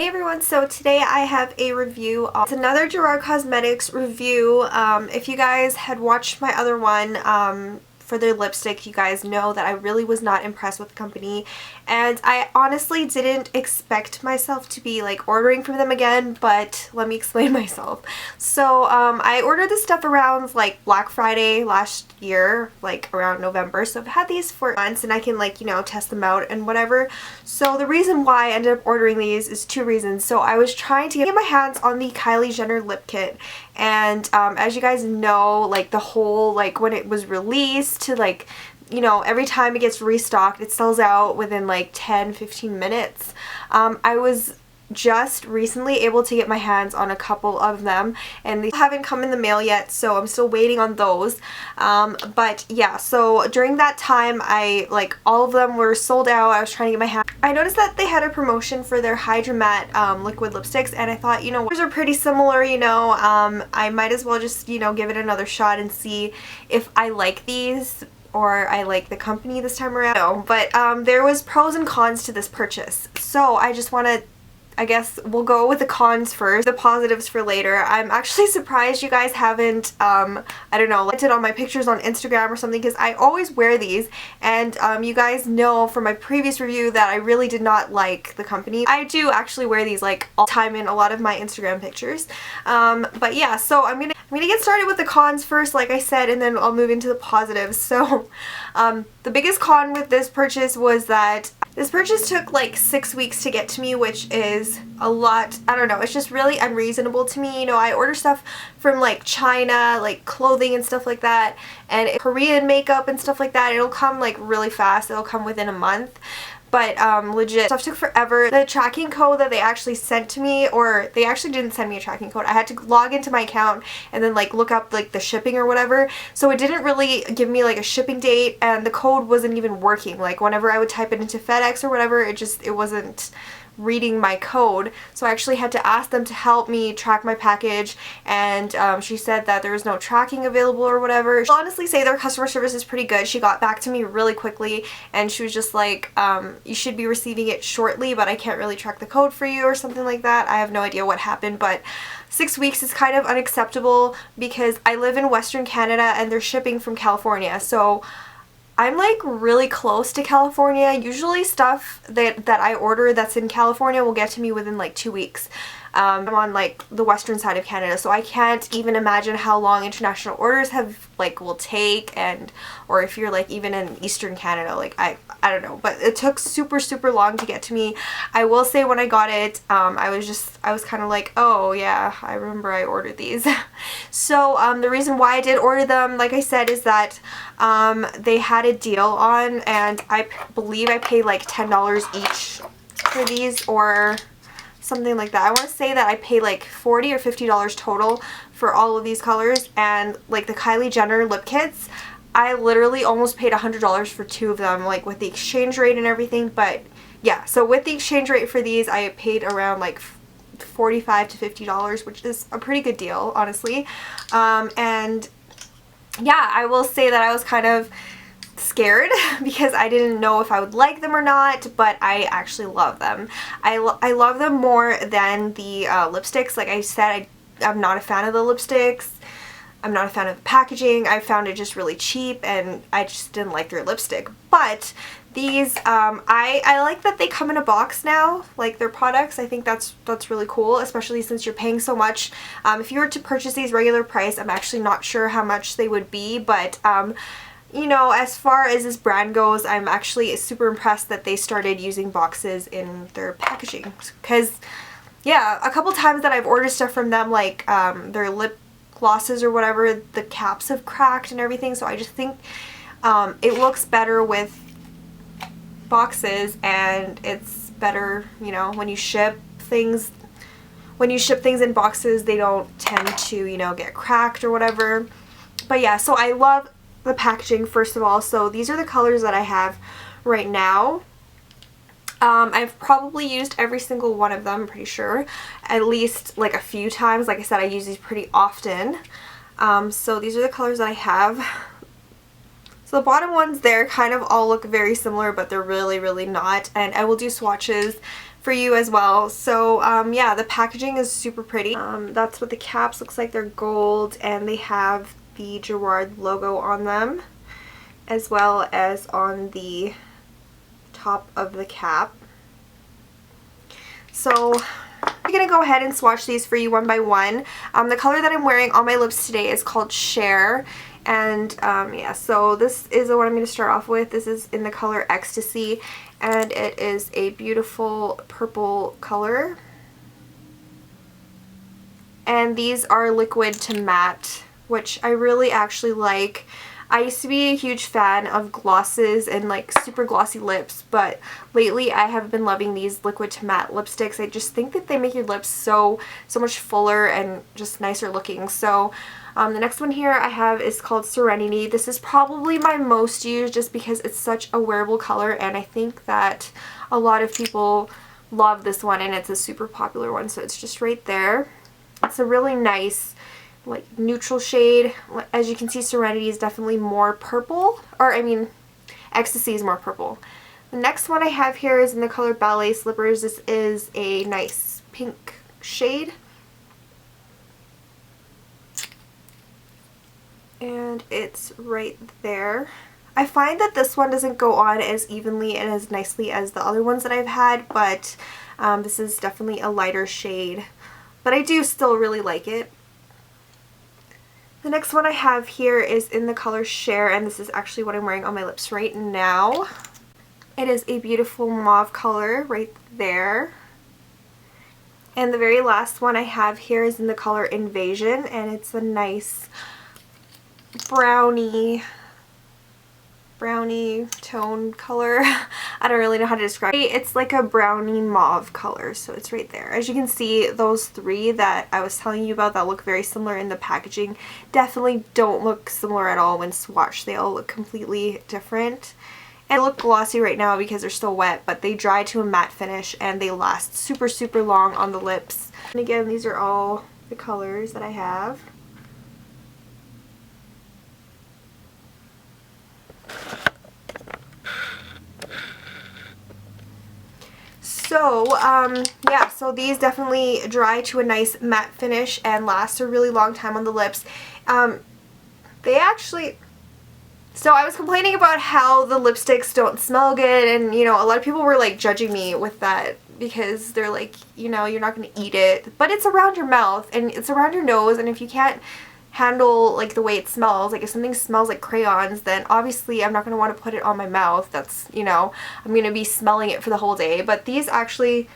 Hey everyone, so today I have a review. It's another Gerard Cosmetics review. If you guys had watched my other one for their lipstick, you guys know that I really was not impressed with the company, and I honestly didn't expect myself to be like ordering from them again, but let me explain myself. So I ordered this stuff around like Black Friday last year, like around November, so I've had these for months and I can like, you know, test them out and whatever. So the reason why I ended up ordering these is two reasons. So I was trying to get my hands on the Kylie Jenner lip kit, and as you guys know, like the whole, like when it was released to like, you know, every time it gets restocked it sells out within like 10-15 minutes. I was just recently able to get my hands on a couple of them and they haven't come in the mail yet, so I'm still waiting on those. But yeah, so during that time all of them were sold out. I was trying to get my hands. I noticed that they had a promotion for their Hydra matte liquid lipsticks, and I thought, you know, these are pretty similar, you know, I might as well just, you know, give it another shot and see if I like these or I like the company this time around. No, but there was pros and cons to this purchase, so I just want to, I guess we'll go with the cons first, the positives for later. I'm actually surprised you guys haven't, I don't know, liked it on my pictures on Instagram or something, because I always wear these, and you guys know from my previous review that I really did not like the company. I do actually wear these like all the time in a lot of my Instagram pictures. But yeah, so I'm gonna get started with the cons first, like I said, and then I'll move into the positives. So the biggest con with this purchase was that this purchase took like 6 weeks to get to me, which is a lot. I don't know, it's just really unreasonable to me. You know, I order stuff from like China, like clothing and stuff like that, and Korean makeup and stuff like that. It'll come like really fast. It'll come within a month. But legit, stuff took forever. The tracking code that they actually sent to me, or they actually didn't send me a tracking code. I had to log into my account and then like look up like the shipping or whatever. So it didn't really give me like a shipping date, and the code wasn't even working. Like whenever I would type it into FedEx or whatever, it wasn't reading my code. So I actually had to ask them to help me track my package, and she said that there was no tracking available or whatever. I'll honestly say their customer service is pretty good. She got back to me really quickly and she was just like, you should be receiving it shortly, but I can't really track the code for you or something like that. I have no idea what happened, but 6 weeks is kind of unacceptable because I live in Western Canada and they're shipping from California, so I'm like really close to California. Usually stuff that I order that's in California will get to me within like 2 weeks. I'm on like the western side of Canada, so I can't even imagine how long international orders will take, and or if you're like even in eastern Canada, like I don't know, but it took super long to get to me. I will say when I got it, I was kind of like, oh yeah, I remember I ordered these. So the reason why I did order them, like I said, is that they had a deal on, and I believe I paid like $10 each for these, or something like that. I want to say that I paid like $40 or $50 total for all of these colors, and like the Kylie Jenner lip kits, I literally almost paid $100 for 2 of them, like with the exchange rate and everything. But yeah, so with the exchange rate for these I paid around like $45 to $50, which is a pretty good deal, honestly. And yeah, I will say that I was kind of scared because I didn't know if I would like them or not, but I actually love them. I love them more than the lipsticks. Like I said, I'm not a fan of the lipsticks. I'm not a fan of the packaging. I found it just really cheap and I just didn't like their lipstick. But these, I like that they come in a box now, like their products. I think that's really cool, especially since you're paying so much. If you were to purchase these regular price, I'm actually not sure how much they would be, but you know, as far as this brand goes, I'm actually super impressed that they started using boxes in their packaging. Because, yeah, a couple times that I've ordered stuff from them, like their lip glosses or whatever, the caps have cracked and everything. So I just think it looks better with boxes, and it's better, you know, when you ship things. When you ship things in boxes, they don't tend to, you know, get cracked or whatever. But yeah, so I love the packaging, first of all. So these are the colors that I have right now. I've probably used every single one of them, I'm pretty sure, at least like a few times. Like I said, I use these pretty often. So these are the colors that I have. So the bottom ones there kind of all look very similar, but they're really not. And I will do swatches for you as well. So yeah, the packaging is super pretty. That's what the caps looks like. They're gold and they have the Gerard logo on them, as well as on the top of the cap. So I'm going to go ahead and swatch these for you one by one. The color that I'm wearing on my lips today is called Cher. And yeah, so this is the one I'm going to start off with. This is in the color Ecstasy, and it is a beautiful purple color. And these are liquid to matte, which I really actually like. I used to be a huge fan of glosses and like super glossy lips, but lately I have been loving these liquid to matte lipsticks. I just think that they make your lips so much fuller and just nicer looking. So the next one here I have is called Serenity. This is probably my most used just because it's such a wearable color, and I think that a lot of people love this one, and it's a super popular one, so it's just right there. It's a really nice like neutral shade. As you can see, Serenity is definitely more purple, or I mean Ecstasy is more purple. The next one I have here is in the color Ballet Slippers. This is a nice pink shade. And it's right there. I find that this one doesn't go on as evenly and as nicely as the other ones that I've had, but this is definitely a lighter shade. But I do still really like it. The next one I have here is in the color Cher, and this is actually what I'm wearing on my lips right now. It is a beautiful mauve color right there. And the very last one I have here is in the color Invasion, and it's a nice brownie tone color. I don't really know how to describe it. It's like a brownie mauve color, so it's right there. As you can see, those three that I was telling you about that look very similar in the packaging definitely don't look similar at all when swatched. They all look completely different. And they look glossy right now because they're still wet, but they dry to a matte finish and they last super long on the lips. And again, these are all the colors that I have. So, yeah, so these definitely dry to a nice matte finish and last a really long time on the lips. They actually... So I was complaining about how the lipsticks don't smell good, and, you know, a lot of people were, like, judging me with that because they're like, you know, you're not going to eat it. But it's around your mouth, and it's around your nose, and if you can't handle like the way it smells, like if something smells like crayons, then obviously I'm not going to want to put it on my mouth. That's, you know, I'm going to be smelling it for the whole day. But these actually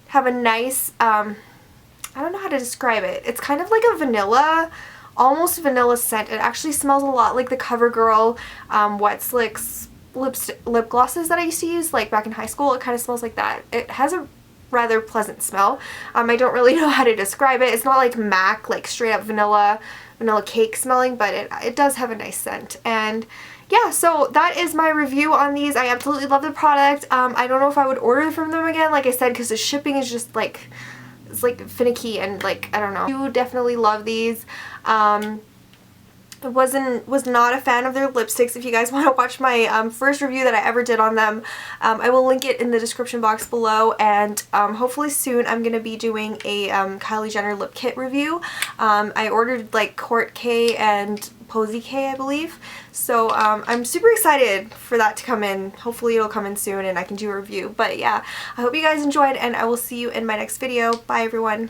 have a nice, I don't know how to describe it. It's kind of like a vanilla, almost vanilla scent. It actually smells a lot like the CoverGirl Wet Slicks lip glosses that I used to use like back in high school. It kind of smells like that. It has a rather pleasant smell. I don't really know how to describe it. It's not like MAC, like straight up vanilla cake smelling, but it does have a nice scent. And yeah, so that is my review on these. I absolutely love the product. I don't know if I would order from them again, like I said, because the shipping is just like, it's like finicky and like, I don't know. You definitely love these. Was not a fan of their lipsticks. If you guys want to watch my first review that I ever did on them, I will link it in the description box below, and hopefully soon I'm going to be doing a Kylie Jenner lip kit review. I ordered like Court K and Posy K, I believe, so I'm super excited for that to come in. Hopefully it'll come in soon and I can do a review. But yeah, I hope you guys enjoyed, and I will see you in my next video. Bye everyone.